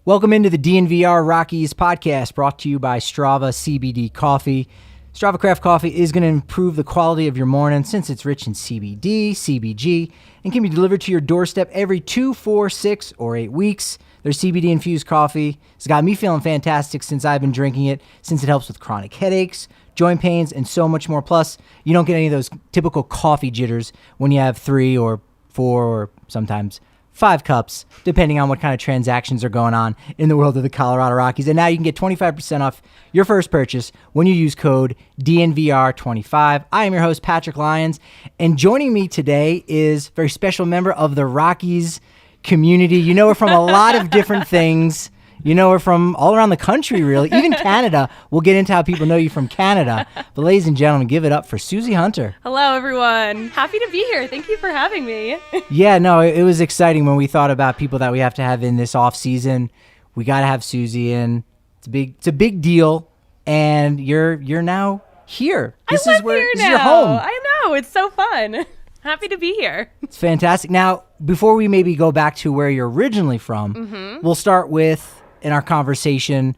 Welcome into the DNVR Rockies podcast brought to you by Strava CBD Coffee. Strava Craft Coffee is going to improve the quality of your morning since it's rich in CBD, CBG, and can be delivered to your doorstep every 2, 4, 6, or 8 weeks. Their CBD-infused coffee has got me feeling fantastic since I've been drinking it, since it helps with chronic headaches, joint pains, and so much more. Plus, you don't get any of those typical coffee jitters when you have 3 or 4 or sometimes 5 cups, depending on what kind of transactions are going on in the world of the Colorado Rockies. And now you can get 25% off your first purchase when you use code DNVR25. I am your host, Patrick Lyons, and joining me today is a very special member of the Rockies community. You know her from a lot of different things. You know her from all around the country, really, even Canada. We'll get into how people know you from Canada. But ladies and gentlemen, give it up for Suzie Hunter. Hello, everyone. Happy to be here. Thank you for having me. Yeah, no, it was exciting when we thought about people that we have to have in this off season. We got to have Suzie in. It's a big deal, and you're now here. This is your home. I know. It's so fun. Happy to be here. It's fantastic. Now, before we maybe go back to where you're originally from, we'll start with, in our conversation,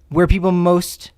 where people most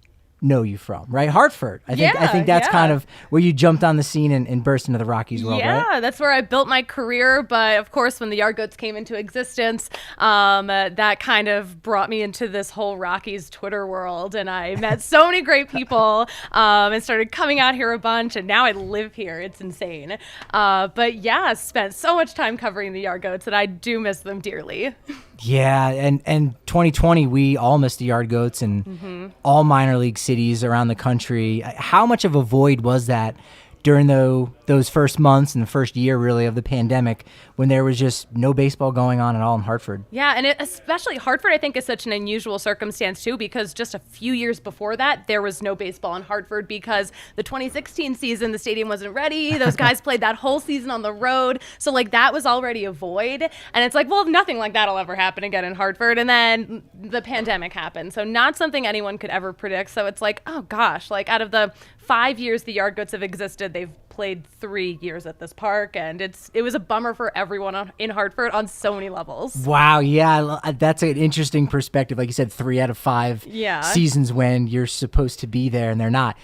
know you from, right? Hartford. I think that's kind of where you jumped on the scene and burst into the Rockies world, right? Yeah, that's where I built my career. But of course, when the Yardgoats came into existence, that kind of brought me into this whole Rockies Twitter world. And I met so many great people and started coming out here a bunch. And now I live here. It's insane. But yeah, spent so much time covering the Yardgoats that I do miss them dearly. Yeah, and 2020, we all missed the Yardgoats and all minor league cities around the country. How much of a void was that during those first months and the first year, really, of the pandemic, when there was just no baseball going on at all in Hartford? Yeah, and especially Hartford, I think, is such an unusual circumstance, too, because just a few years before that, there was no baseball in Hartford because the 2016 season, the stadium wasn't ready. Those guys played that whole season on the road. So, that was already a void. And it's well, nothing like that will ever happen again in Hartford. And then the pandemic happened. So not something anyone could ever predict. So it's oh, gosh, out of the 5 years the Yardgoats have existed, they've played 3 years at this park, and it was a bummer for everyone in Hartford on so many levels. Wow, yeah, that's an interesting perspective. Like you said, 3 out of 5 seasons when you're supposed to be there and they're not.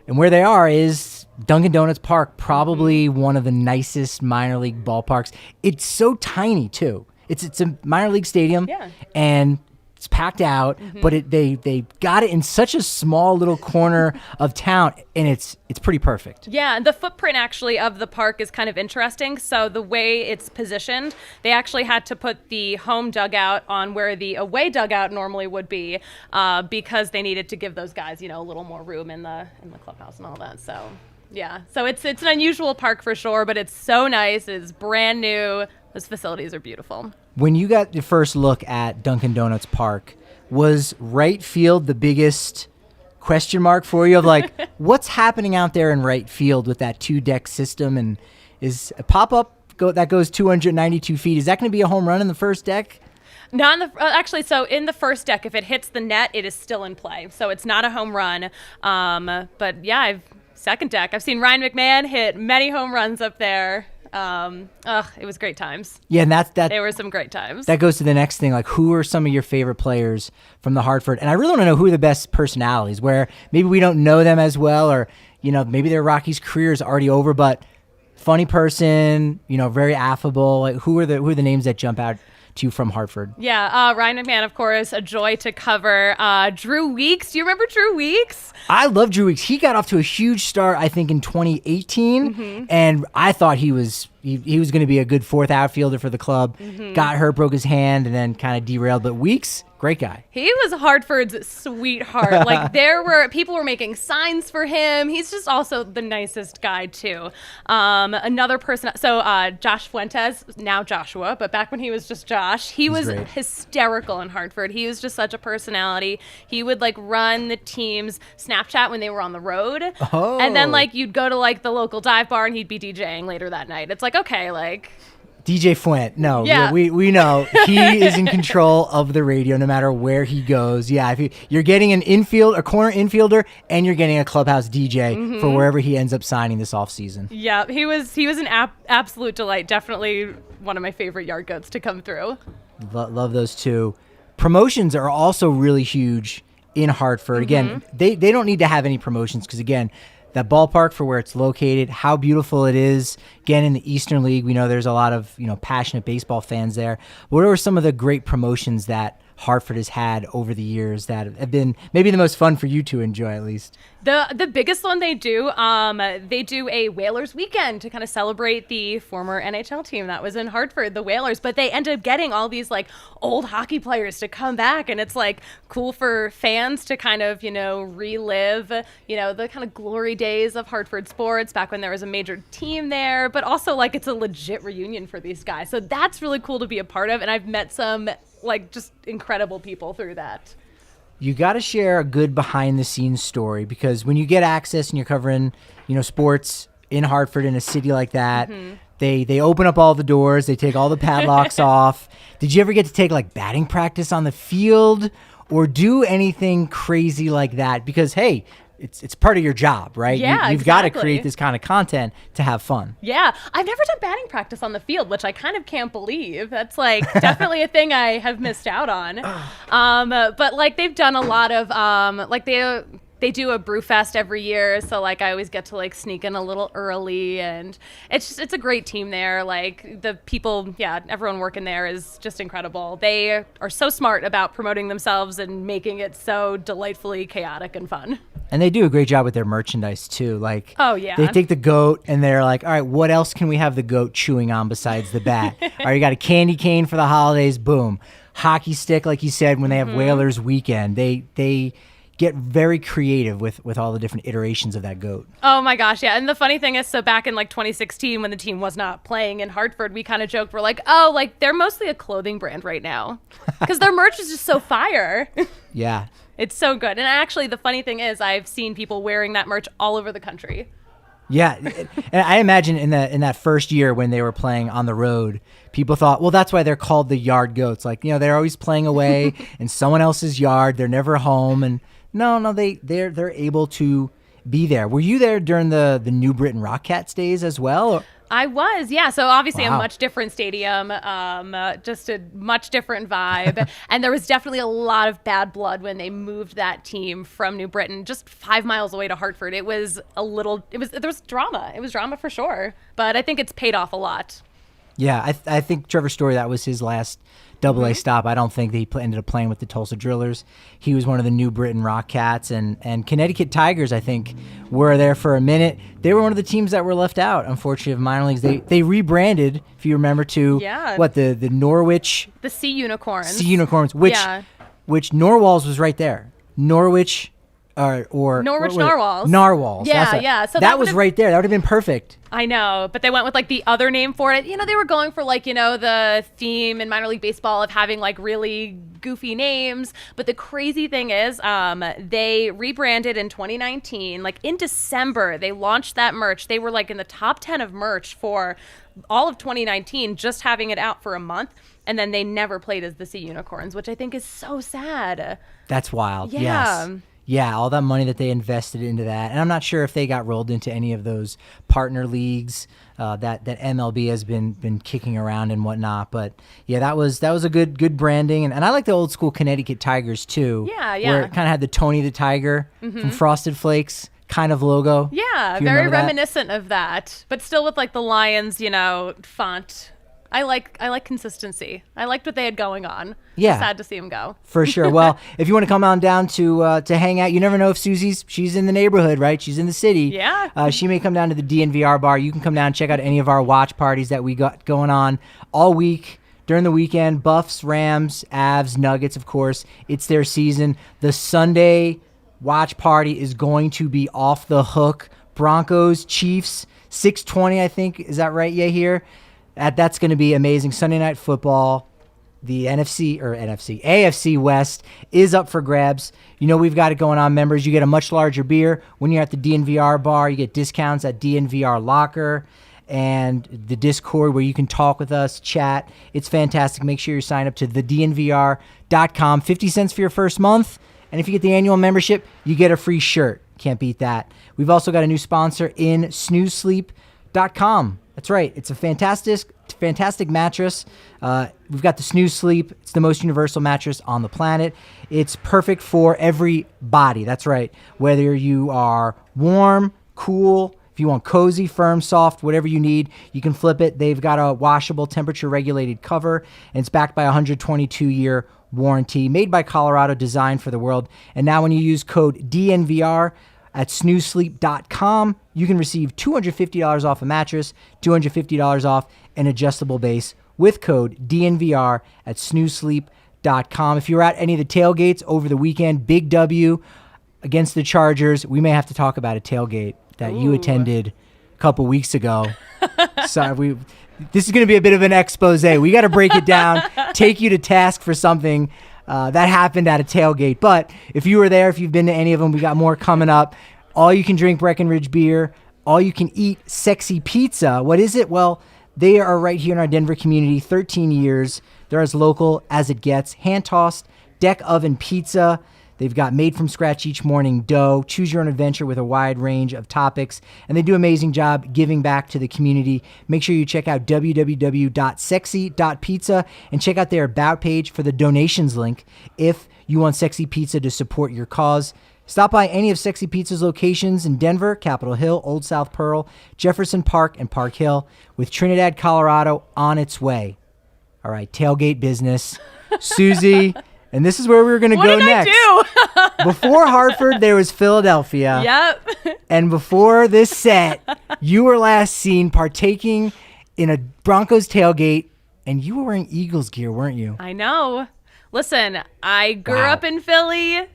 And where they are is Dunkin' Donuts Park, probably one of the nicest minor league ballparks. It's so tiny too. It's a minor league stadium, and it's packed out, but they got it in such a small little corner of town, and it's pretty perfect. Yeah, and the footprint actually of the park is kind of interesting. So the way it's positioned, they actually had to put the home dugout on where the away dugout normally would be, because they needed to give those guys, a little more room in the clubhouse and all that. So yeah, so it's an unusual park for sure, but it's so nice. It's brand new. Those facilities are beautiful. When you got your first look at Dunkin' Donuts Park, was right field the biggest question mark for you of what's happening out there in right field with that 2-deck system? And is a pop-up that goes 292 feet, is that going to be a home run in the first deck? Not in the so in the first deck, if it hits the net, it is still in play. So it's not a home run. But yeah, second deck. I've seen Ryan McMahon hit many home runs up there. It was great times. Yeah, and there were some great times. That goes to the next thing, who are some of your favorite players from the Hartford? And I really want to know who are the best personalities, where maybe we don't know them as well, or maybe their Rockies career is already over, but funny person, very affable. Who are the names that jump out to you from Hartford? Yeah, Ryan McMahon, of course, a joy to cover. Drew Weeks, do you remember Drew Weeks? I love Drew Weeks. He got off to a huge start, I think, in 2018, and I thought he was going to be a good fourth outfielder for the club. Got hurt, broke his hand, and then kind of derailed. But Weeks, great guy. He was Hartford's sweetheart. People were making signs for him. He's just also the nicest guy too. Another person, Josh Fuentes, now Joshua, but back when he was just Josh, he was great. Hysterical in Hartford. He was just such a personality. He would run the team's Snapchat when they were on the road. Oh. And then you'd go to the local dive bar and he'd be DJing later that night. It's okay, DJ Flint. No, yeah. we know he is in control of the radio no matter where he goes. Yeah, if you're getting a corner infielder, and you're getting a clubhouse DJ for wherever he ends up signing this offseason. Yeah, he was an absolute delight. Definitely one of my favorite Yardgoats to come through. Love those two. promotions are also really huge in Hartford. Again, they don't need to have any promotions because, again, that ballpark for where it's located, how beautiful it is. Again, in the Eastern League, we know there's a lot of passionate baseball fans there. What are some of the great promotions that Hartford has had over the years that have been maybe the most fun for you to enjoy, at least? The biggest one they do a Whalers weekend to kind of celebrate the former NHL team that was in Hartford, the Whalers. But they end up getting all these like old hockey players to come back, and it's like cool for fans to kind of relive the kind of glory days of Hartford sports back when there was a major team there. But also like it's a legit reunion for these guys, so that's really cool to be a part of. And I've met some like just incredible people through that. You got to share a good behind the scenes story, because when you get access and you're covering, sports in Hartford in a city like that, they open up all the doors, they take all the padlocks off. Did you ever get to take like batting practice on the field or do anything crazy like that? Because hey, it's part of your job, right? Yeah, You've got to create this kind of content to have fun. Yeah, I've never done batting practice on the field, which I kind of can't believe. That's like definitely a thing I have missed out on. But like they've done a lot of they do a brew fest every year, so like I always get to like sneak in a little early, and it's a great team there. Like the people, everyone working there is just incredible. They are so smart about promoting themselves and making it so delightfully chaotic and fun. And they do a great job with their merchandise too. Like, oh yeah, they take the goat and they're like, all right, what else can we have the goat chewing on besides the bat? All right, you got a candy cane for the holidays, boom. Hockey stick, like you said, when they have Whalers weekend, they get very creative with all the different iterations of that goat. Oh my gosh, yeah. And the funny thing is, so back in like 2016 when the team was not playing in Hartford, we kind of joked, we're like, oh, like they're mostly a clothing brand right now because their merch is just so fire. Yeah. It's so good. And actually, the funny thing is, I've seen people wearing that merch all over the country. Yeah, and I imagine in that first year when they were playing on the road, people thought, well, that's why they're called the Yardgoats. Like, they're always playing away in someone else's yard. They're never home. And no, they're able to be there. Were you there during the New Britain Rockcats days as well? Or? I was, yeah. So obviously Wow. a much different stadium, just a much different vibe. And there was definitely a lot of bad blood when they moved that team from New Britain, just 5 miles away to Hartford. There was drama. It was drama for sure. But I think it's paid off a lot. Yeah, I think Trevor Story, that was his last Double-A stop. I don't think that he ended up playing with the Tulsa Drillers. He was one of the New Britain Rockcats, and Connecticut Tigers, I think, were there for a minute. They were one of the teams that were left out, unfortunately, of minor leagues. They rebranded, if you remember, to the Norwich... The Sea Unicorns. Sea Unicorns, which Norwalls was right there. Norwich... Norwich Narwhals. Narwhals. Yeah. So that was right there. That would have been perfect. I know, but they went with like the other name for it. They were going for like, the theme in minor league baseball of having like really goofy names. But the crazy thing is, they rebranded in 2019. Like in December, they launched that merch. They were like in the top 10 of merch for all of 2019, just having it out for a month. And then they never played as the Sea Unicorns, which I think is so sad. That's wild. Yeah. Yes. Yeah, all that money that they invested into that. And I'm not sure if they got rolled into any of those partner leagues that MLB has been kicking around and whatnot. But yeah, that was a good branding. And I like the old school Connecticut Tigers too. Yeah. Where it kind of had the Tony the Tiger from Frosted Flakes kind of logo. Yeah, very reminiscent of that. But still with like the Lyons, font. I like consistency. I liked what they had going on. Yeah. Sad to see him go. For sure. Well, if you want to come on down to hang out, you never know if she's in the neighborhood, right? She's in the city. Yeah. She may come down to the DNVR bar. You can come down and check out any of our watch parties that we got going on all week. During the weekend, Buffs, Rams, Avs, Nuggets, of course. It's their season. The Sunday watch party is going to be off the hook. Broncos, Chiefs, 6:20, I think. Is that right, here? That's going to be amazing. Sunday Night Football. The AFC West is up for grabs. We've got it going on, members. You get a much larger beer when you're at the DNVR bar. You get discounts at DNVR Locker and the Discord where you can talk with us, chat. It's fantastic. Make sure you sign up to thednvr.com. 50 cents for your first month. And if you get the annual membership, you get a free shirt. Can't beat that. We've also got a new sponsor in snoozesleep.com. That's right. It's a fantastic fantastic mattress. We've got the Snooze Sleep. It's the most universal mattress on the planet. It's perfect for every body. That's right. Whether you are warm, cool, if you want cozy, firm, soft, whatever you need, you can flip it. They've got a washable, temperature-regulated cover, and it's backed by a 122-year warranty, made by Colorado, designed for the world. And now when you use code DNVR at snoozesleep.com, you can receive $250 off a mattress, $250 off an adjustable base with code DNVR at snoozesleep.com. If you were at any of the tailgates over the weekend, big W against the Chargers, we may have to talk about a tailgate that you attended a couple weeks ago. So this is going to be a bit of an expose. We got to break it down, take you to task for something that happened at a tailgate. But if you were there, if you've been to any of them, we got more coming up. All you can drink Breckenridge beer, all you can eat sexy pizza. What is it? Well, they are right here in our Denver community, 13 years. They're as local as it gets. Hand-tossed deck oven pizza. They've got made from scratch each morning dough. Choose your own adventure with a wide range of topics. And they do an amazing job giving back to the community. Make sure you check out www.sexy.pizza and check out their About page for the donations link if you want Sexy Pizza to support your cause. Stop by any of Sexy Pizza's locations in Denver, Capitol Hill, Old South Pearl, Jefferson Park, and Park Hill, with Trinidad, Colorado on its way. All right, tailgate business. Suzie. And this is where we were going to go next. What did I do? Before Hartford, there was Philadelphia. Yep. And before this set, you were last seen partaking in a Broncos tailgate, and you were wearing Eagles gear, weren't you? I know. Listen, I grew up in Philly.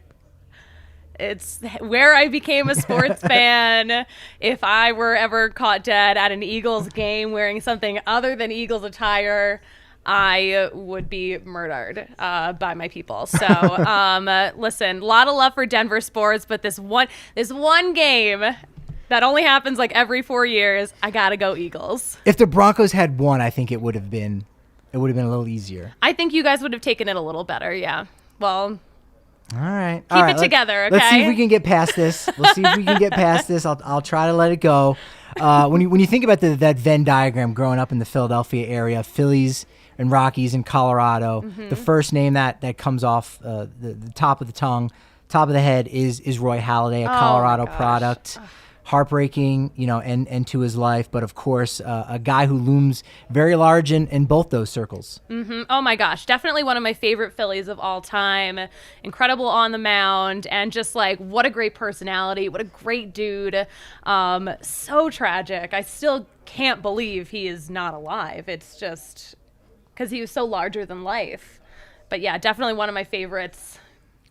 It's where I became a sports fan. If I were ever caught dead at an Eagles game wearing something other than Eagles attire, I would be murdered by my people. So, listen, a lot of love for Denver sports, but this one game that only happens like every 4 years, I gotta go Eagles. If the Broncos had won, I think it would have been a little easier. I think you guys would have taken it a little better. Yeah. Well. All right. Keep it together, okay? Let's see if we can get past this. I'll try to let it go. When you think about that Venn diagram growing up in the Philadelphia area, Phillies and Rockies in Colorado, the first name that comes off the top of the tongue, top of the head is Roy Halladay, a Colorado product. Heartbreaking, end to his life, but of course, a guy who looms very large in both those circles. Mm-hmm. Oh my gosh, definitely one of my favorite Phillies of all time. Incredible on the mound, and just like what a great personality, what a great dude. So tragic. I still can't believe he is not alive. It's just because he was so larger than life. But yeah, definitely one of my favorites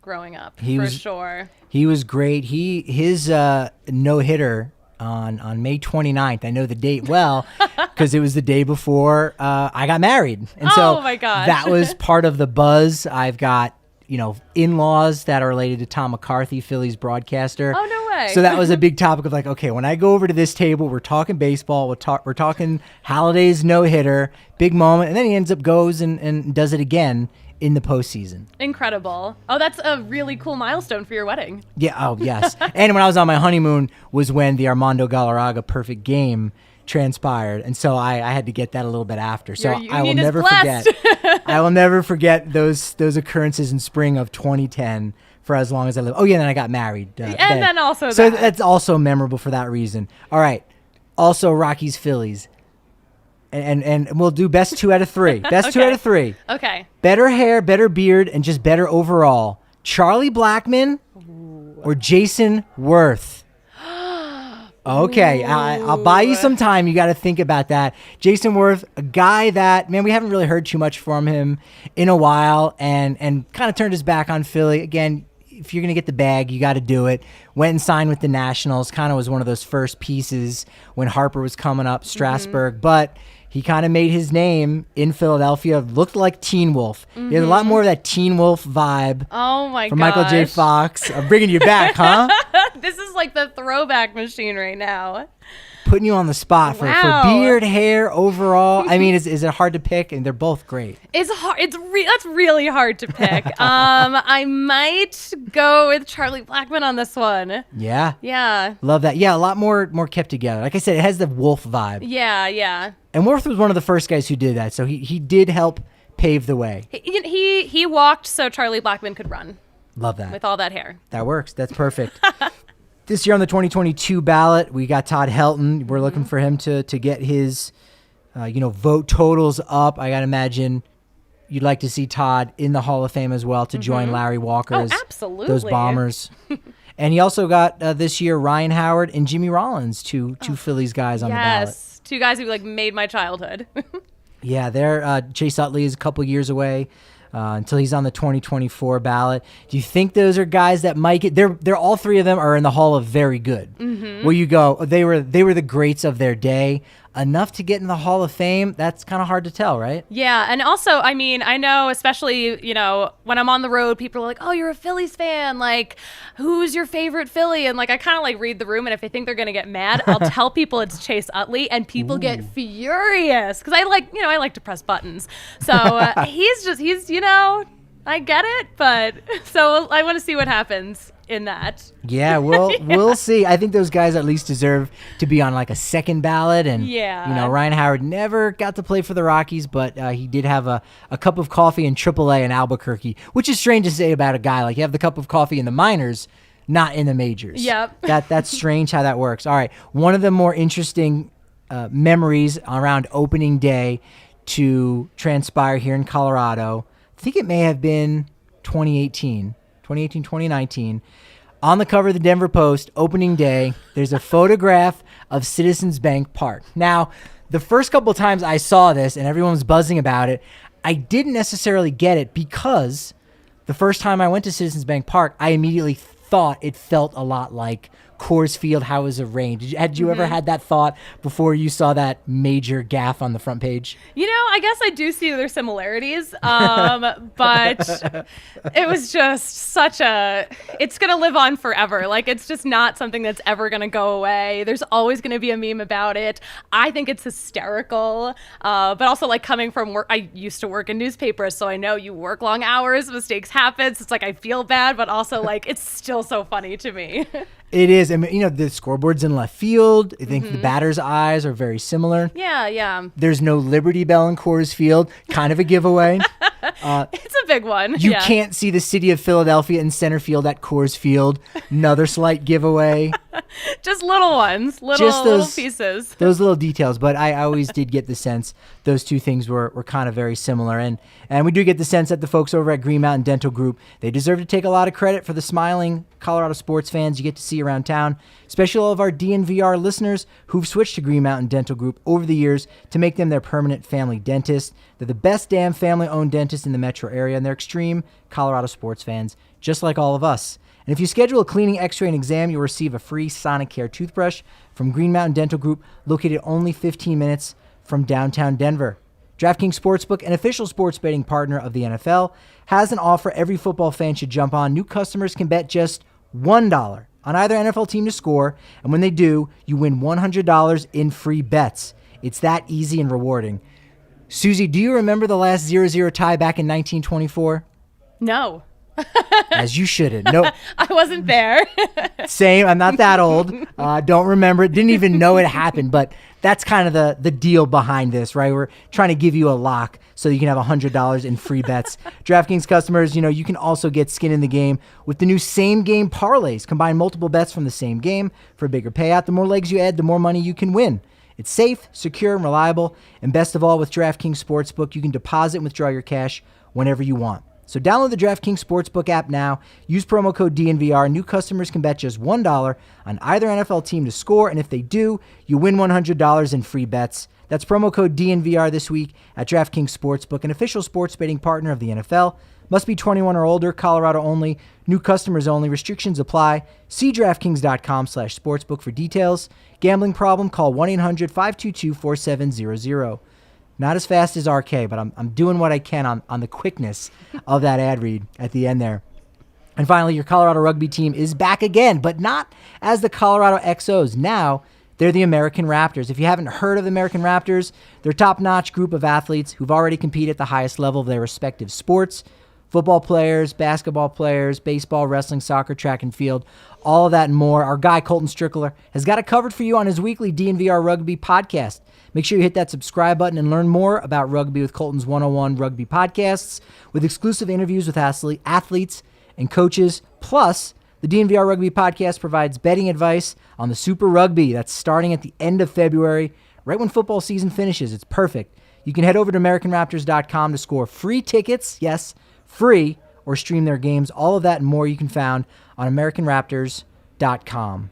growing up, sure. He was great. His no-hitter on May 29th, I know the date well, because it was the day before I got married. And so my gosh. That was part of the buzz. I've got, in-laws that are related to Tom McCarthy, Phillies broadcaster. Oh, no way. So that was a big topic of like, okay, when I go over to this table, we're talking baseball, we're talking Halladay's no-hitter, big moment, and then he goes and does it again in the postseason. Incredible. Oh, that's a really cool milestone for your wedding. Yeah. Oh, yes. And when I was on my honeymoon was when the Armando Galarraga perfect game transpired, and so I had to get that a little bit after. So I will never forget. I will never forget those occurrences in spring of 2010 for as long as I live. Oh yeah, and then I got married. Then also so that's also memorable for that reason. All right. Also Rockies Phillies. And we'll do best 2 out of 3. Best 2 out of 3. Okay. Better hair, better beard, and just better overall. Charlie Blackmon or Jason Worth? Okay, I'll buy you some time. You got to think about that. Jason Worth, a guy that, man, we haven't really heard too much from him in a while, and kind of turned his back on Philly. Again, if you're going to get the bag, you got to do it. Went and signed with the Nationals. Kind of was one of those first pieces when Harper was coming up, Strasburg. But he kind of made his name in Philadelphia. Looked like Teen Wolf. He had a lot more of that Teen Wolf vibe. Oh, my from gosh. Michael J. Fox. I'm bringing you back, huh? This is like the throwback machine right now. putting you on the spot for Wow. beard, hair, overall. I mean, is it hard to pick? And they're both great. It's hard. That's really hard to pick. I might go with Charlie Blackmon on this one. Yeah. Yeah. Love that. Yeah, a lot more kept together. Like I said, it has the Wolf vibe. Yeah. And Wolf was one of the first guys who did that, so he did help pave the way. He walked so Charlie Blackmon could run Love that. with all that hair. That works. That's perfect. This year on the 2022 ballot, we got Todd Helton. We're looking for him to get his, vote totals up. I gotta imagine you'd like to see Todd in the Hall of Fame as well to join Larry Walker's. Oh, absolutely. Those Bombers. And he also got this year Ryan Howard and Jimmy Rollins, two Phillies guys on the ballot. Yes, two guys who made my childhood. Yeah, they're Chase Utley is a couple years away until he's on the 2024 ballot. Do you think those are guys that might get? They're all three of them are in the Hall of Very Good. Where you go, they were the greats of their day. Enough to get in the Hall of Fame? That's kind of hard to tell, right? Yeah, and also, I mean, I know, especially, when I'm on the road, people are like, oh, you're a Phillies fan. Like, who's your favorite Philly? And, I kind of, read the room, and if I think they're going to get mad, I'll tell people it's Chase Utley, and people get furious. Because I like to press buttons. So, I get it, but so I want to see what happens in that. Yeah, we'll see. I think those guys at least deserve to be on a second ballot. And Ryan Howard never got to play for the Rockies, but he did have a cup of coffee in AAA in Albuquerque, which is strange to say about a guy. You have the cup of coffee in the minors, not in the majors. Yep. That's strange how that works. All right, one of the more interesting memories around opening day to transpire here in Colorado, I think it may have been 2019. On the cover of the Denver Post, opening day, there's a photograph of Citizens Bank Park. Now, the first couple of times I saw this and everyone was buzzing about it, I didn't necessarily get it because the first time I went to Citizens Bank Park, I immediately thought it felt a lot like Coors Field, how it was arranged. Had you ever had that thought before you saw that major gaffe on the front page? I guess I do see their similarities, but it was just it's going to live on forever. It's just not something that's ever going to go away. There's always going to be a meme about it. I think it's hysterical, but also coming from work, I used to work in newspapers, so I know you work long hours, mistakes happen. So it's I feel bad, but also it's still so funny to me. It is. I mean, the scoreboard's in left field. I think the batter's eyes are very similar. Yeah. There's no Liberty Bell in Coors Field. Kind of a giveaway. It's a big one. You can't see the city of Philadelphia in center field at Coors Field. Another slight giveaway. Just little ones. Little pieces. Those little details. But I always did get the sense those two things were kind of very similar. And we do get the sense that the folks over at Green Mountain Dental Group, they deserve to take a lot of credit for the smiling Colorado sports fans you get to see around town, especially all of our DNVR listeners who've switched to Green Mountain Dental Group over the years to make them their permanent family dentist. They're the best damn family-owned dentist in the metro area, and they're extreme Colorado sports fans, just like all of us. And if you schedule a cleaning, x-ray, and exam, you'll receive a free Sonicare toothbrush from Green Mountain Dental Group, located only 15 minutes from downtown Denver. DraftKings Sportsbook, an official sports betting partner of the NFL, has an offer every football fan should jump on. New customers can bet just $1 on either NFL team to score, and when they do, you win $100 in free bets. It's that easy and rewarding. Suzie, do you remember the last 0-0 tie back in 1924? No. As you shouldn't. No, I wasn't there. Same. I'm not that old. Don't remember it. Didn't even know it happened. But that's kind of the deal behind this, right? We're trying to give you a lock so you can have $100 in free bets. DraftKings customers, you can also get skin in the game with the new same game parlays. Combine multiple bets from the same game for a bigger payout. The more legs you add, the more money you can win. It's safe, secure, and reliable. And best of all, with DraftKings Sportsbook, you can deposit and withdraw your cash whenever you want. So download the DraftKings Sportsbook app now. Use promo code DNVR. New customers can bet just $1 on either NFL team to score, and if they do, you win $100 in free bets. That's promo code DNVR this week at DraftKings Sportsbook, an official sports betting partner of the NFL. Must be 21 or older, Colorado only, new customers only, restrictions apply. See DraftKings.com/sportsbook for details. Gambling problem, call 1-800-522-4700. Not as fast as RK, but I'm doing what I can on the quickness of that ad read at the end there. And finally, your Colorado rugby team is back again, but not as the Colorado XOs. Now, They're the American Raptors. If you haven't heard of the American Raptors, they're a top-notch group of athletes who've already competed at the highest level of their respective sports. Football players, basketball players, baseball, wrestling, soccer, track and field, all of that and more. Our guy, Colton Strickler, has got it covered for you on his weekly DNVR Rugby podcast. Make sure you hit that subscribe button and learn more about rugby with Colton's 101 Rugby podcasts with exclusive interviews with athletes and coaches. Plus, the DNVR Rugby podcast provides betting advice on the Super Rugby that's starting at the end of February, right when football season finishes. It's perfect. You can head over to AmericanRaptors.com to score free tickets, yes, free, or stream their games. All of that and more you can find on AmericanRaptors.com.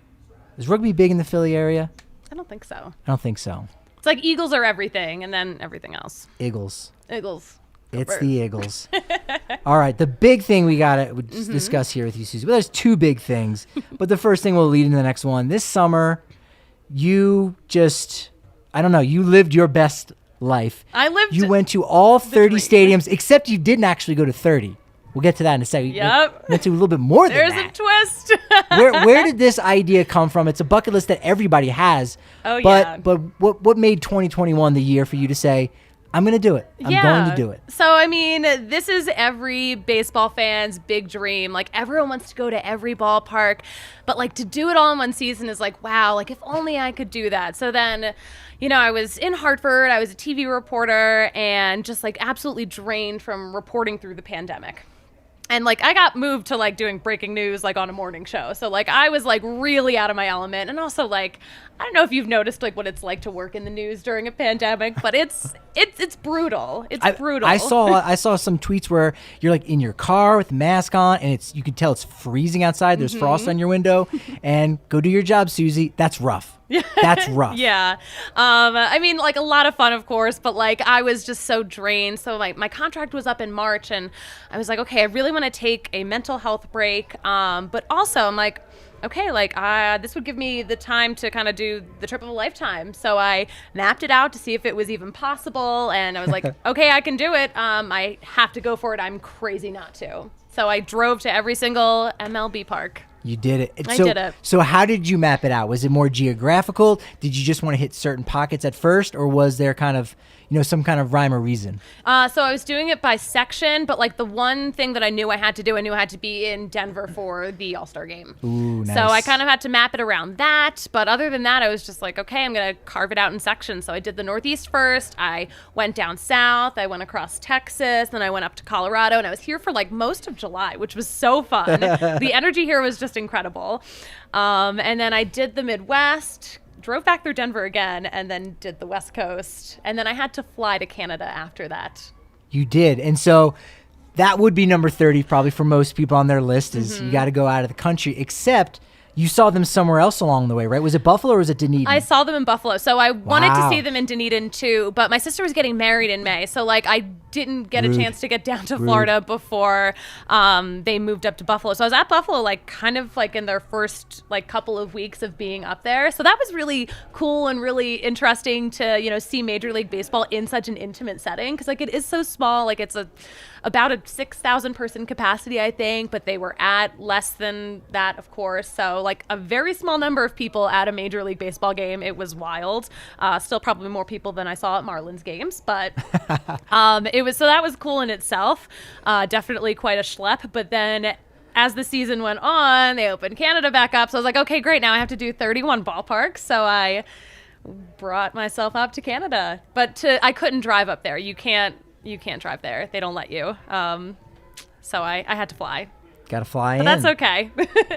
Is rugby big in the Philly area? I don't think so. I don't think so. It's like Eagles are everything, and then everything else. Eagles. It's the Eagles. All right, the big thing we got to discuss here with you, Suzie. Well, there's two big things, but the first thing will lead into the next one. This summer, you just, I don't know, you lived your best life. You went to all 30 stadiums, except you didn't actually go to 30. We'll get to that in a second. Yep. You went to a little bit more than that. There's a twist. Where did this idea come from? It's a bucket list that everybody has. Oh, yeah. But what made 2021 the year for you to say, I'm going to do it. I'm going to do it. So, I mean, this is every baseball fan's big dream. Like, everyone wants to go to every ballpark. But, like, to do it all in one season is like, wow, like, if only I could do that. So then, you know, I was in Hartford. I was a TV reporter and just, like, absolutely drained from reporting through the pandemic. And, like, I got moved to, like, doing breaking news, like, on a morning show. So, like, I was, like, really out of my element. And also, like, I don't know if you've noticed, like, what it's like to work in the news during a pandemic, but it's brutal. It's brutal. I saw some tweets where you're, like, in your car with a mask on, and you can tell it's freezing outside. There's frost on your window. And go do your job, Suzie. That's rough. That's rough. Yeah. I mean, like, a lot of fun, of course, but, like, I was just so drained. So, like, my contract was up in March, and I was like, okay, I really want to take a mental health break. But also, I'm like, okay, like, this would give me the time to kind of do the trip of a lifetime. So I mapped it out to see if it was even possible. And I was like, okay, I can do it. I have to go for it. I'm crazy not to. So I drove to every single MLB park. You did it. I did it. So how did you map it out? Was it more geographical? Did you just want to hit certain pockets at first? Or was there kind of, you know, some kind of rhyme or reason? So I was doing it by section, but, like, the one thing that I knew I had to do, I knew I had to be in Denver for the All-Star game. Ooh, nice. So I kind of had to map it around that. But other than that, I was just like, okay, I'm going to carve it out in sections. So I did the Northeast first. I went down south. I went across Texas. Then I went up to Colorado. And I was here for, like, most of July, which was so fun. The energy here was just incredible. And then I did the Midwest, drove back through Denver again, and then did the West Coast. And then I had to fly to Canada after that. You did. And so that would be number 30 probably for most people on their list is you got to go out of the country, except you saw them somewhere else along the way, right? Was it Buffalo or was it Dunedin? I saw them in Buffalo. So I wanted to see them in Dunedin too, but my sister was getting married in May. So, like, I didn't get a chance to get down to Florida before they moved up to Buffalo. So I was at Buffalo, like, kind of like in their first, like, couple of weeks of being up there. So that was really cool and really interesting to, you know, see Major League Baseball in such an intimate setting. Cause, like, it is so small. Like, it's about a 6,000 person capacity, I think, but they were at less than that, of course. So, like, a very small number of people at a Major League Baseball game. It was wild. Still probably more people than I saw at Marlins games, but so that was cool in itself. Definitely quite a schlep. But then as the season went on, they opened Canada back up. So I was like, okay, great. Now I have to do 31 ballparks. So I brought myself up to Canada, but I couldn't drive up there. You can't drive there. They don't let you. So I had to fly. Got to fly but in. That's okay.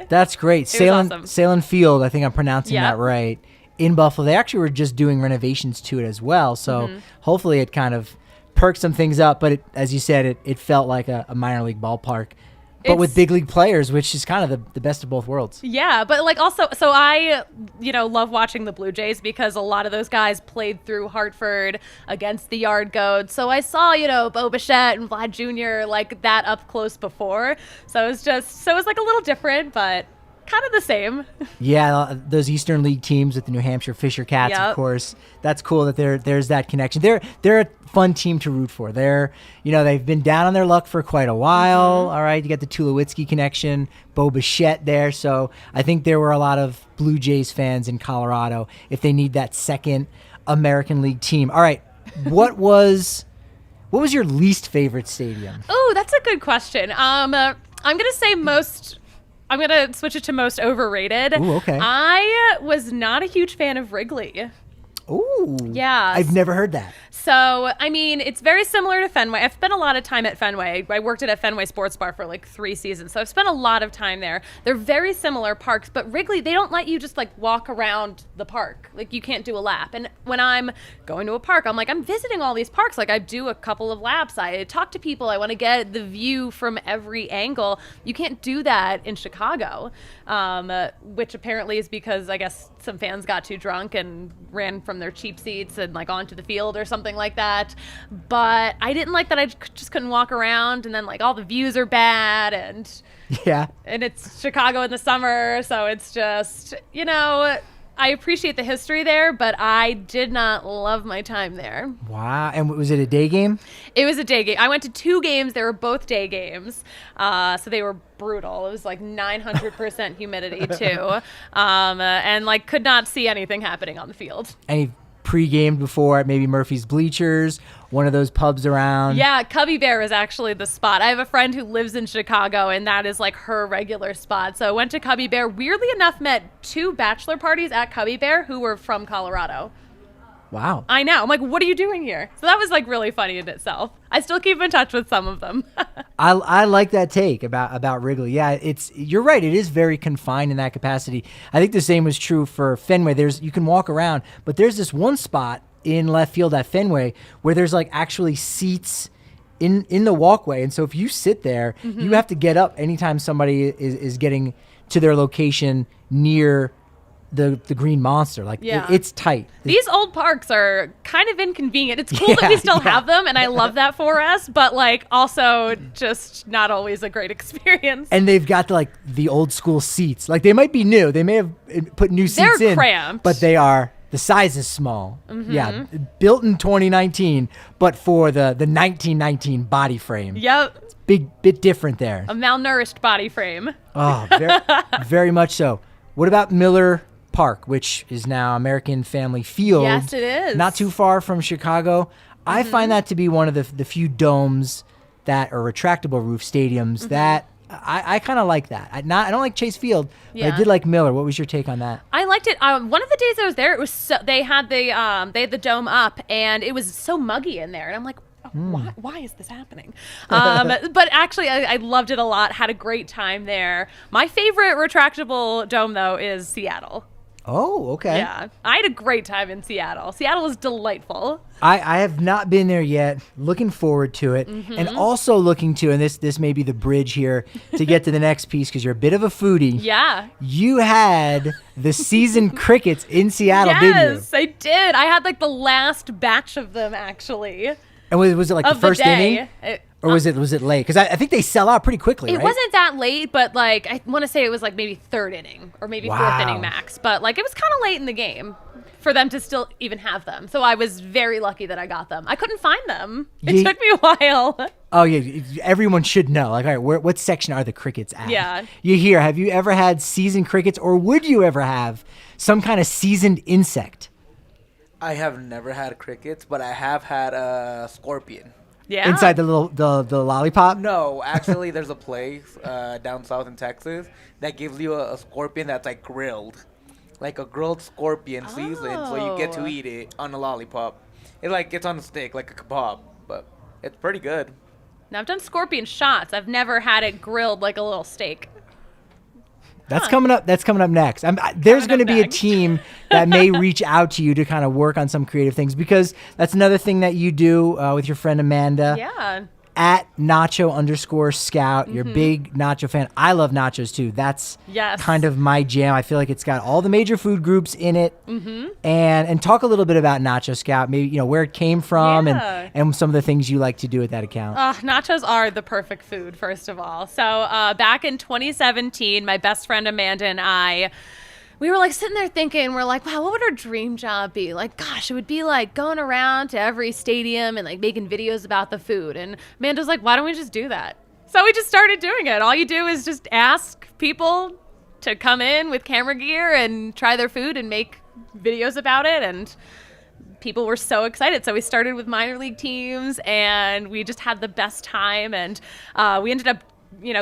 That's great. Awesome. Salem Field, I think I'm pronouncing that right, in Buffalo. They actually were just doing renovations to it as well. So hopefully it kind of perked some things up. But as you said, it felt like a minor league ballpark. But with big league players, which is kind of the best of both worlds. Yeah, but, like, also, so I, you know, love watching the Blue Jays because a lot of those guys played through Hartford against the Yardgoats. So I saw, you know, Bo Bichette and Vlad Jr., like, that up close before. So it was like a little different, but kind of the same. Yeah, those Eastern League teams with the New Hampshire Fisher Cats, of course. That's cool that there's that connection. They're a fun team to root for. They've been down on their luck for quite a while. All right, you got the Tulowitzki connection, Bo Bichette there. So I think there were a lot of Blue Jays fans in Colorado if they need that second American League team. All right, what was your least favorite stadium? Oh, that's a good question. I'm gonna say most. I'm going to switch it to most overrated. Ooh, okay. I was not a huge fan of Wrigley. Ooh. Yeah. I've never heard that. So, I mean, it's very similar to Fenway. I've spent a lot of time at Fenway. I worked at a Fenway Sports Bar for like 3 seasons. So I've spent a lot of time there. They're very similar parks, but Wrigley, they don't let you just like walk around the park. Like you can't do a lap. And when I'm going to a park, I'm like, I'm visiting all these parks. Like I do a couple of laps. I talk to people. I want to get the view from every angle. You can't do that in Chicago, which apparently is because I guess some fans got too drunk and ran from their cheap seats and like onto the field or something like that. But I didn't like that I just couldn't walk around, and then like all the views are bad, and it's Chicago in the summer, so it's just, I appreciate the history there, but I did not love my time there. Wow. And was it a day game? It was a day game. I went to 2 games. They were both day games. So they were brutal. It was like 900% humidity too. And like could not see anything happening on the field. Any pre-gamed before at maybe Murphy's Bleachers, one of those pubs around? Yeah, Cubby Bear is actually the spot. I have a friend who lives in Chicago, and that is like her regular spot. So I went to Cubby Bear. Weirdly enough, met 2 bachelor parties at Cubby Bear who were from Colorado. Wow. I know. I'm like, what are you doing here? So that was like really funny in itself. I still keep in touch with some of them. I like that take about Wrigley. Yeah, you're right. It is very confined in that capacity. I think the same was true for Fenway. You can walk around, but there's this one spot in left field at Fenway where there's like actually seats in the walkway. And so if you sit there, you have to get up anytime somebody is getting to their location near the Green Monster. Like it's tight. These old parks are kind of inconvenient. It's cool that we still have them, and I love that for us, but like also just not always a great experience. And they've got the old school seats. Like they might be new. They may have put new seats in. They're cramped. But the size is small. Yeah, built in 2019, but for the 1919 body frame. Yep. It's bit different there. A malnourished body frame. Oh, very much so. What about Miller Park, which is now American Family Field? Yes, it is. Not too far from Chicago. I find that to be one of the few domes that are retractable roof stadiums that I kind of like that. I don't like Chase Field, but I did like Miller. What was your take on that? I liked it. One of the days I was there, it was they had the dome up, and it was so muggy in there, and I'm like, why is this happening? But actually, I loved it a lot. Had a great time there. My favorite retractable dome though is Seattle. Oh, okay. Yeah, I had a great time in Seattle. Seattle was delightful. I have not been there yet. Looking forward to it. And also looking to, and this may be the bridge here to get to the next piece because you're a bit of a foodie. Yeah. You had the season crickets in Seattle, didn't you? Yes, I did. I had like the last batch of them actually. And was it like the first inning? Or was it late? Because I think they sell out pretty quickly, It right? wasn't that late, but like I want to say it was like maybe 3rd inning or maybe 4th inning max. But like it was kind of late in the game for them to still even have them. So I was very lucky that I got them. I couldn't find them. It took me a while. Oh, yeah. Everyone should know. Like, all right, what section are the crickets at? Yeah. Have you ever had seasoned crickets, or would you ever have some kind of seasoned insect? I have never had crickets, but I have had a scorpion. Yeah. Inside the lollipop? No, actually, there's a place down south in Texas that gives you a scorpion that's like grilled, like a grilled scorpion seasoned, so you get to eat it on a lollipop. It's on a stick like a kebab, but it's pretty good. Now I've done scorpion shots. I've never had it grilled like a little steak. That's coming up. That's coming up next. There's going to be a team that may reach out to you to kind of work on some creative things, because that's another thing that you do with your friend Amanda. Yeah. at Nacho_Scout. You're a big Nacho fan. I love nachos too. That's kind of my jam. I feel like it's got all the major food groups in it. And talk a little bit about Nacho Scout, maybe where it came from and some of the things you like to do with that account. Nachos are the perfect food, first of all. So back in 2017, my best friend Amanda and I, we were like sitting there thinking, we're like, wow, what would our dream job be? Like, gosh, it would be like going around to every stadium and like making videos about the food. And Amanda's like, why don't we just do that? So we just started doing it. All you do is just ask people to come in with camera gear and try their food and make videos about it. And people were so excited. So we started with minor league teams and we just had the best time. And we ended up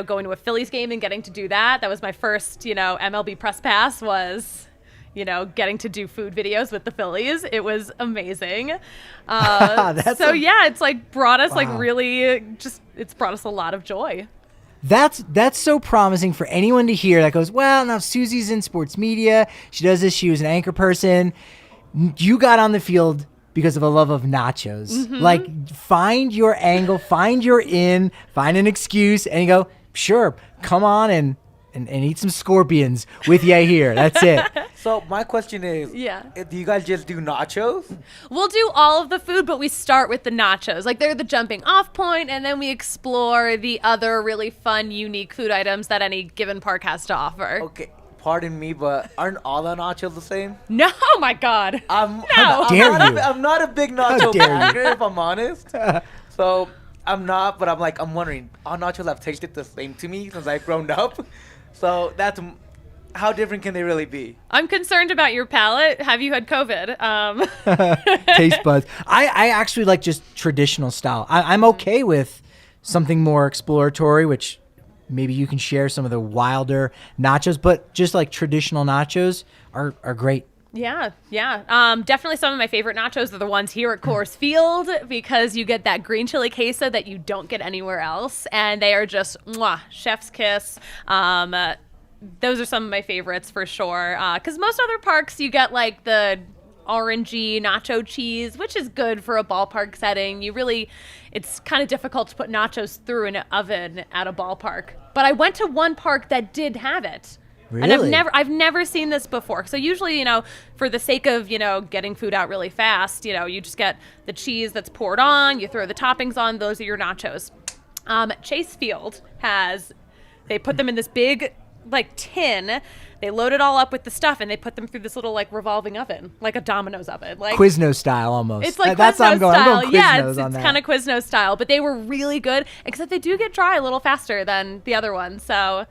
going to a Phillies game and getting to do that. That was my first, MLB press pass was, getting to do food videos with the Phillies. It was amazing. It's like brought us it's brought us a lot of joy. That's so promising for anyone to hear that goes, well, now Suzie's in sports media. She does this. She was an anchor person. You got on the field because of a love of nachos. Like, find your angle, find your in, find an excuse, and you go, sure, come on and eat some scorpions with ya here. That's it. So my question is, do you guys just do nachos? We'll do all of the food, but we start with the nachos. Like, they're the jumping off point, and then we explore the other really fun, unique food items that any given park has to offer. Okay. Pardon me, but aren't all the nachos the same? No, my God. I'm not a big nacho fan, if I'm honest. So I'm not, but I'm wondering, all nachos have tasted the same to me since I've grown up. So that's how different can they really be? I'm concerned about your palate. Have you had COVID? Taste buds. I actually like just traditional style. I'm okay with something more exploratory, which maybe you can share some of the wilder nachos, but just like traditional nachos are great. Yeah. Definitely some of my favorite nachos are the ones here at Coors Field because you get that green chili queso that you don't get anywhere else. And they are just chef's kiss. Those are some of my favorites for sure. Because most other parks, you get like the orangey nacho cheese, which is good for a ballpark setting. It's kind of difficult to put nachos through an oven at a ballpark. But I went to one park that did have it. Really? And I've never seen this before. So usually, for the sake of, getting food out really fast, you just get the cheese that's poured on, you throw the toppings on, those are your nachos. Chase Field they put them in this big tin. They load it all up with the stuff and they put them through this little revolving oven, like a Domino's oven, like Quiznos style almost. It's like that's Quiznos how I'm going. style. I'm going Quiznos on that. It's kind of Quiznos style, but they were really good. Except they do get dry a little faster than the other ones. But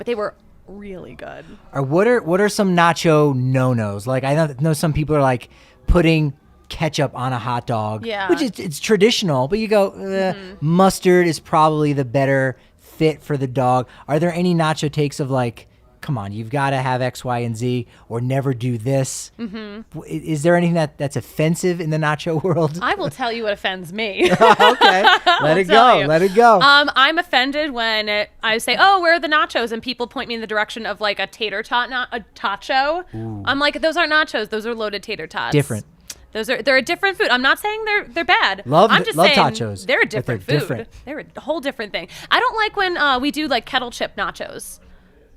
they were really good. What are some nacho no-nos? Like, I know some people are like putting ketchup on a hot dog, which it's traditional, but you go mustard is probably the better fit for the dog. Are there any nacho takes of like, come on, you've got to have X, Y, and Z, or never do this? Is there anything that's offensive in the nacho world? I will tell you what offends me. Okay, let it go. I'm offended when I say, "Oh, where are the nachos?" and people point me in the direction of like a tater tot, a tacho. Ooh. I'm like, those aren't nachos; those are loaded tater tots. Different. They're a different food. I'm not saying they're bad. I'm just saying tachos, they're a different food. Different. They're a whole different thing. I don't like when we do like kettle chip nachos.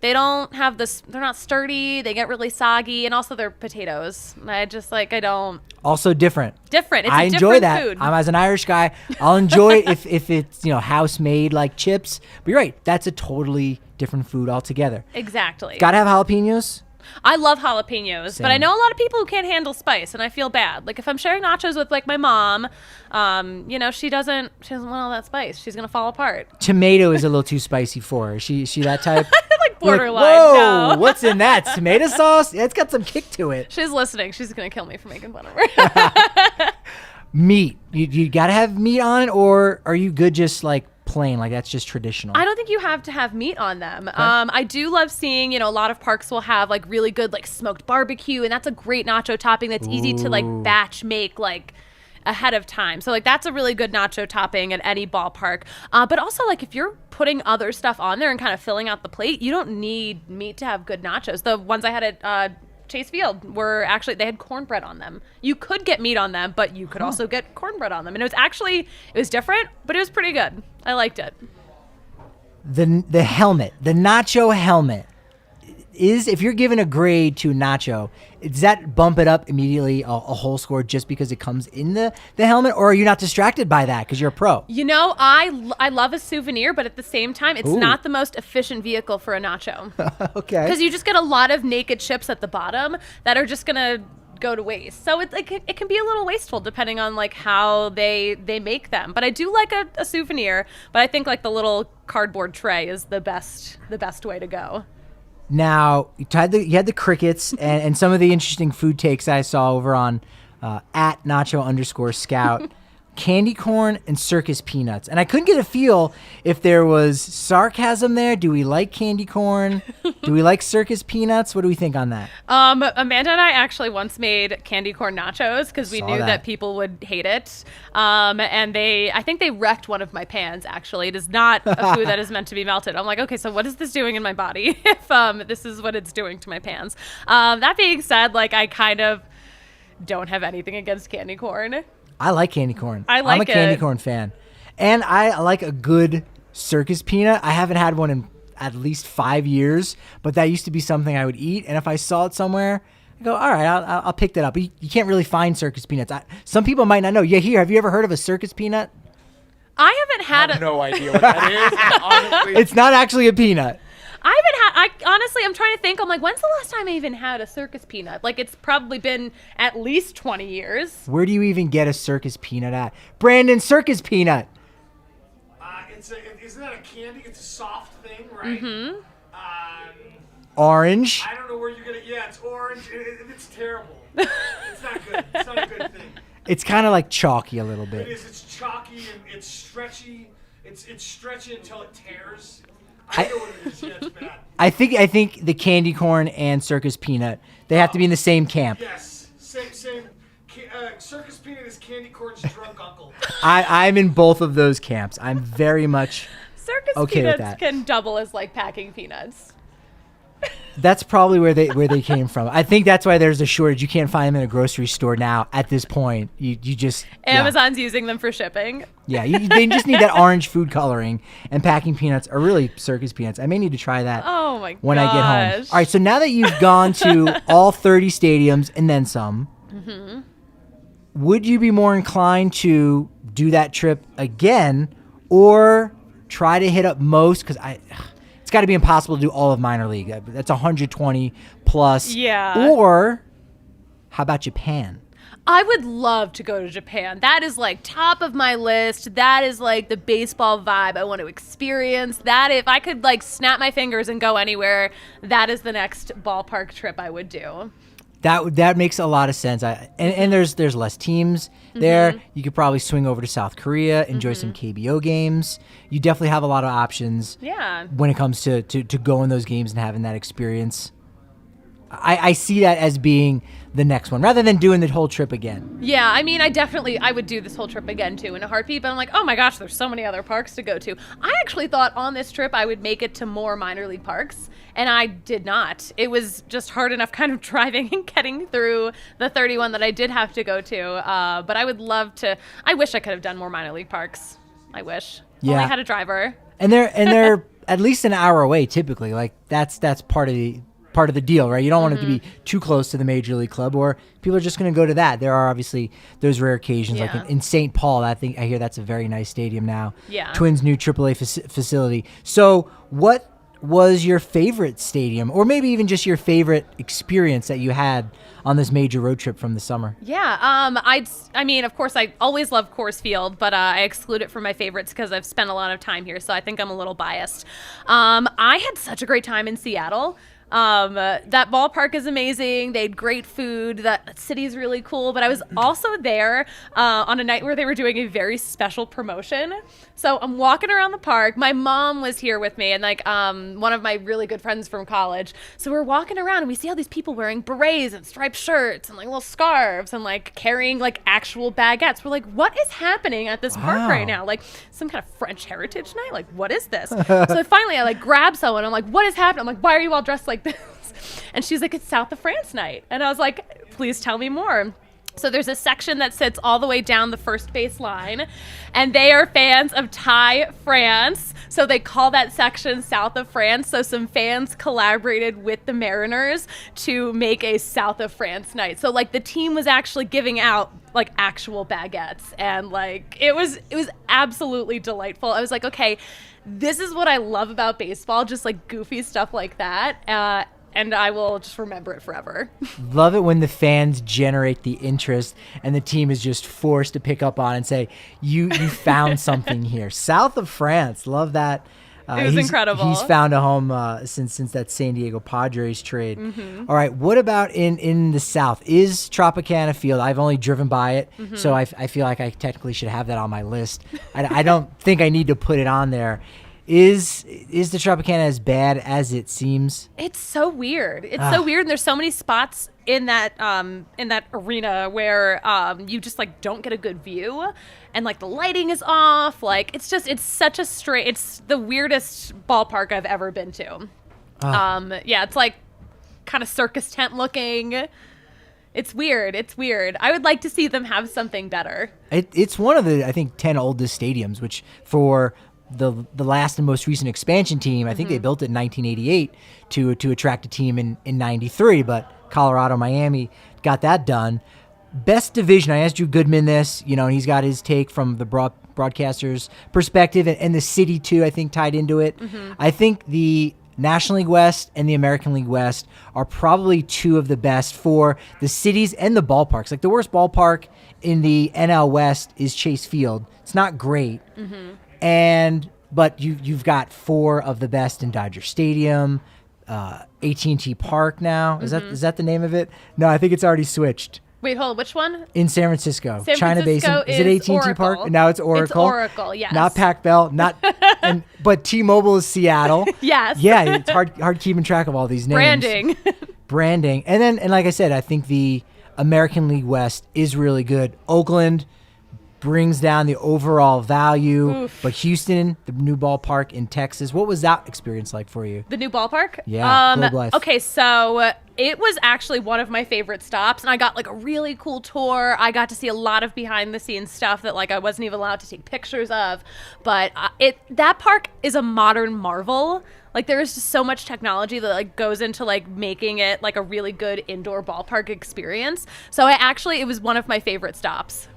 They don't have this. They're not sturdy. They get really soggy, and also they're potatoes. I don't. Also different. Different. It's I a enjoy different that. food. I'm as an Irish guy. I'll enjoy it if it's house made like chips. But you're right. That's a totally different food altogether. Exactly. Gotta have jalapenos. I love jalapenos, but I know a lot of people who can't handle spice, and I feel bad. Like if I'm sharing nachos with like my mom, she doesn't want all that spice. She's gonna fall apart. Tomato is a little too spicy for her. She that type. Like borderline. Like, whoa, no. What's in that? Tomato sauce? Yeah, it's got some kick to it. She's listening. She's gonna kill me for making fun of her. Meat. You gotta have meat on it, or are you good just like plain, like that's just traditional? I don't think you have to have meat on them. Okay. I do love seeing, a lot of parks will have like really good like smoked barbecue, and that's a great nacho topping that's easy to like batch make like ahead of time. So like that's a really good nacho topping at any ballpark. But also like if you're putting other stuff on there and kind of filling out the plate, you don't need meat to have good nachos. The ones I had at Chase Field were actually, they had cornbread on them. You could get meat on them, but you could also get cornbread on them. And it was different, but it was pretty good. I liked it. The helmet, the Nacho helmet, if you're given a grade to Nacho, does that bump it up immediately a whole score just because it comes in the helmet, or are you not distracted by that because you're a pro? I love a souvenir, but at the same time, it's Ooh. not the most efficient vehicle for a Nacho. Okay. Because you just get a lot of naked chips at the bottom that are just going to go to waste. So it can be a little wasteful depending on like how they make them. But I do like a souvenir, but I think like the little cardboard tray is the best way to go. Now, you had the crickets and some of the interesting food takes I saw over on at Nacho_Scout. Candy corn and circus peanuts. And I couldn't get a feel if there was sarcasm there. Do we like candy corn? Do we like circus peanuts? What do we think on that? Amanda and I actually once made candy corn nachos because we knew that people would hate it. And I think they wrecked one of my pans, actually. It is not a food that is meant to be melted. I'm like, okay, so what is this doing in my body if this is what it's doing to my pans? That being said, like I kind of don't have anything against candy corn. I like candy corn. I'm a candy corn fan. And I like a good circus peanut. I haven't had one in at least 5 years, but that used to be something I would eat. And if I saw it somewhere, I go, all right, I'll pick that up. But you can't really find circus peanuts. Some people might not know. Yeah, have you ever heard of a circus peanut? I haven't had I have no idea what that is. Honestly. It's not actually a peanut. Honestly, I'm trying to think. I'm like, when's the last time I even had a circus peanut? Like, it's probably been at least 20 years. Where do you even get a circus peanut at? Brandon, circus peanut. Isn't that a candy? It's a soft thing, right? Mm-hmm. Orange. I don't know where you're going to... Yeah, it's orange. It's terrible. It's not good. It's not a good thing. It's kind of like chalky a little bit. It is. It's chalky and it's stretchy. It's stretchy until it tears. I know what it is. Yeah, it's bad. I think the candy corn and circus peanut, they have to be in the same camp. Yes, same. Circus peanut is candy corn's drunk uncle. I'm in both of those camps. I'm very much Circus okay with peanuts that. can double as like packing peanuts. That's probably where they came from. I think that's why there's a shortage. You can't find them in a grocery store now. At this point, you just Amazon's using them for shipping. Yeah, they just need that orange food coloring, and packing peanuts are really circus peanuts. I may need to try that. Oh my when I get home. gosh. All right, so now that you've gone to all 30 stadiums and then some, would you be more inclined to do that trip again, or try to hit up most? Because it's got to be impossible to do all of minor league. That's 120 plus. Yeah. Or how about Japan? I would love to go to Japan. That is like top of my list. That is like the baseball vibe I want to experience. That if I could like snap my fingers and go anywhere, that is the next ballpark trip I would do. That makes a lot of sense. And there's less teams there. You could probably swing over to South Korea, enjoy some KBO games. You definitely have a lot of options. Yeah. When it comes to going those games and having that experience. I see that as being the next one rather than doing the whole trip again. Yeah, I mean, I would do this whole trip again too in a heartbeat, but I'm like, oh my gosh, there's so many other parks to go to. I actually thought on this trip I would make it to more minor league parks, and I did not. It was just hard enough kind of driving and getting through the 31 that I did have to go to, but I would love to. I wish I could have done more minor league parks. I wish. Yeah. Only had a driver. And they're at least an hour away typically. Like that's part of the deal, right? You don't want it to be too close to the major league club, or people are just going to go to that. There are obviously those rare occasions, like in St. Paul. I hear that's a very nice stadium now. Yeah. Twins' new AAA facility. So, what was your favorite stadium, or maybe even just your favorite experience that you had on this major road trip from the summer? Yeah, I mean, of course, I always love Coors Field, but I exclude it from my favorites because I've spent a lot of time here, so I think I'm a little biased. I had such a great time in Seattle. That ballpark is amazing. They had great food. That city's really cool. But I was also there on a night where they were doing a very special promotion. So I'm walking around the park. My mom was here with me, and like one of my really good friends from college. So we're walking around and we see all these people wearing berets and striped shirts and like little scarves and like carrying like actual baguettes. We're like, what is happening at this park right now? Like some kind of French heritage night? Like what is this? So finally I like grab someone. I'm like, what is happening? I'm like, why are you all dressed like like this? And she's like, it's South of France night. And I was like, please tell me more. So there's a section that sits all the way down the first base line, and they are fans of Thai France. So they call that section South of France. So some fans collaborated with the Mariners to make a South of France night. So like the team was actually giving out like actual baguettes, and like it was absolutely delightful. I was like, okay, this is what I love about baseball, just like goofy stuff like that. And I will just remember it forever. Love it when the fans generate the interest and the team is just forced to pick up on and say, you found something here. South of France. Love that. It was incredible. He's found a home since that San Diego Padres trade. All right, what about in the South? Is Tropicana Field? I've only driven by it, so I feel like I technically should have that on my list. I don't think I need to put it on there. Is the Tropicana as bad as it seems? It's so weird. It's so weird, and there's so many spots in that arena where you just like don't get a good view, and like the lighting is off. Like it's such a straight. It's the weirdest ballpark I've ever been to. Yeah, it's like kind of circus tent looking. It's weird. I would like to see them have something better. It's one of the, I think, 10 oldest stadiums, which for the last and most recent expansion team, I think they built it in 1988 to attract a team in 93, but Colorado, Miami got that done. Best division, I asked Drew Goodman this, and he's got his take from the broadcaster's perspective, and the city too, I think, tied into it. I think the National League West and the American League West are probably two of the best for the cities and the ballparks. Like the worst ballpark in the NL West is Chase Field. It's not great. But you've got four of the best in Dodger Stadium, AT&T Park now. Is that the name of it? No, I think it's already switched. Wait, hold on. Which one? In San Francisco. San China Francisco Basin. Is it AT&T Oracle. Park? Now it's Oracle. It's Oracle, yes. Not Pac-Bell. But T-Mobile is Seattle. Yes. Yeah, it's hard keeping track of all these names. Branding. And like I said, I think the American League West is really good. Oakland brings down the overall value. Oof. But Houston, the new ballpark in Texas, what was that experience like for you? The new ballpark? Yeah, Globe Life. Okay, so it was actually one of my favorite stops, and I got like a really cool tour. I got to see a lot of behind the scenes stuff that like I wasn't even allowed to take pictures of. But that park is a modern marvel. Like there is just so much technology that like goes into like making it like a really good indoor ballpark experience. So it was one of my favorite stops.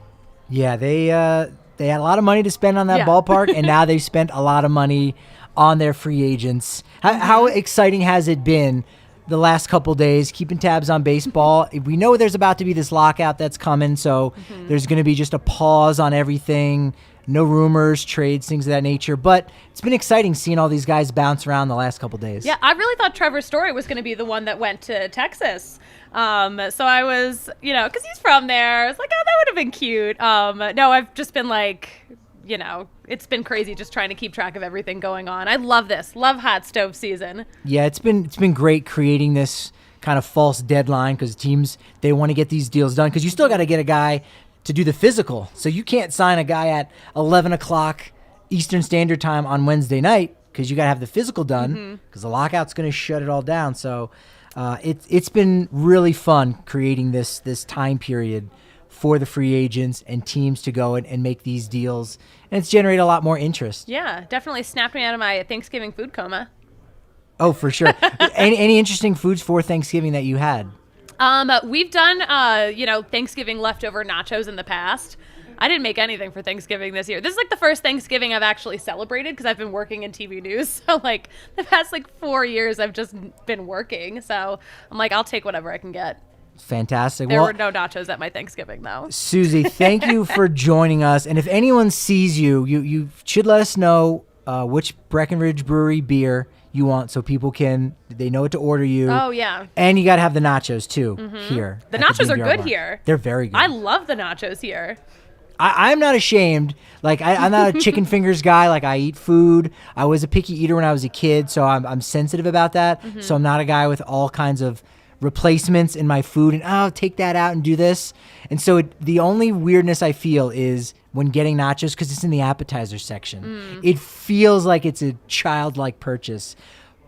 Yeah, they had a lot of money to spend on that ballpark, and now they've spent a lot of money on their free agents. How exciting has it been the last couple days, keeping tabs on baseball? We know there's about to be this lockout that's coming, so there's going to be just a pause on everything. No rumors, trades, things of that nature. But it's been exciting seeing all these guys bounce around the last couple days. Yeah, I really thought Trevor Story was going to be the one that went to Texas. So I was, because he's from there. I was like, oh, that would have been cute. No, I've just been like, it's been crazy just trying to keep track of everything going on. I love this. Love hot stove season. Yeah, it's been great creating this kind of false deadline because teams, they want to get these deals done because you still got to get a guy to do the physical. So you can't sign a guy at 11 o'clock Eastern Standard Time on Wednesday night because you got to have the physical done because the lockout's going to shut it all down. So it's been really fun creating this time period for the free agents and teams to go and make these deals. And it's generated a lot more interest. Yeah, definitely snapped me out of my Thanksgiving food coma. Oh, for sure. Any interesting foods for Thanksgiving that you had? We've done, Thanksgiving leftover nachos in the past. I didn't make anything for Thanksgiving this year. This is like the first Thanksgiving I've actually celebrated because I've been working in TV news. So like the past 4 years I've just been working. So I'm like, I'll take whatever I can get. Fantastic. There were no nachos at my Thanksgiving though. Suzie, thank you for joining us. And if anyone sees you, you should let us know which Breckenridge Brewery beer you want so people they know what to order you. Oh, yeah. And you got to have the nachos, too, here. The nachos are good here. They're very good. I love the nachos here. I'm not ashamed. Like, I'm not a chicken fingers guy. Like, I eat food. I was a picky eater when I was a kid, so I'm sensitive about that. So I'm not a guy with all kinds of replacements in my food and, take that out and do this. And so the only weirdness I feel is when getting nachos because it's in the appetizer section. It feels like it's a childlike purchase.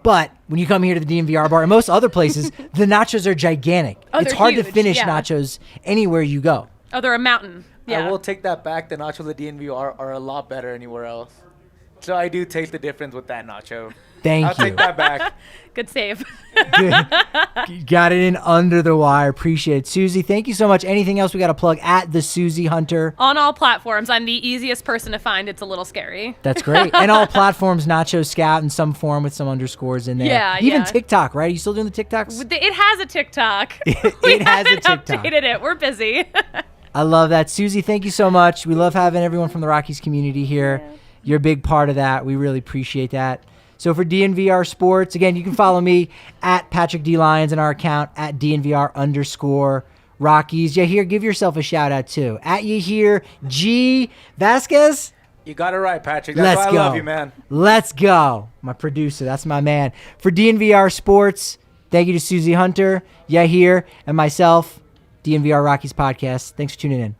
But when you come here to the DNVR bar and most other places, the nachos are gigantic. Oh, It's they're hard to huge, finish yeah. nachos anywhere you go. Oh, they're a mountain. Yeah. I will take that back. The nachos at DNVR are a lot better anywhere else. So I do taste the difference with that nacho. Thank I'll you. take that back. Good save. Got it in under the wire. Appreciate it. Suzie, thank you so much. Anything else we got to plug at the Suzie Hunter? On all platforms, I'm the easiest person to find. It's a little scary. That's great. And all platforms, Nacho Scout in some form with some underscores in there. Yeah, Even yeah. TikTok, right? Are you still doing the TikToks? It has a TikTok. It has a TikTok. Updated it. We're busy. I love that. Suzie, thank you so much. We love having everyone from the Rockies community here. You're a big part of that. We really appreciate that. So for DNVR Sports, again, you can follow me at Patrick D. Lyons and our account at DNVR_Rockies. Yahir, give yourself a shout out too. At Yahir G. Vasquez. You got it right, Patrick. That's Let's why go. I love you, man. Let's go. My producer. That's my man. For DNVR Sports, thank you to Suzie Hunter, Yahir, and myself, DNVR Rockies podcast. Thanks for tuning in.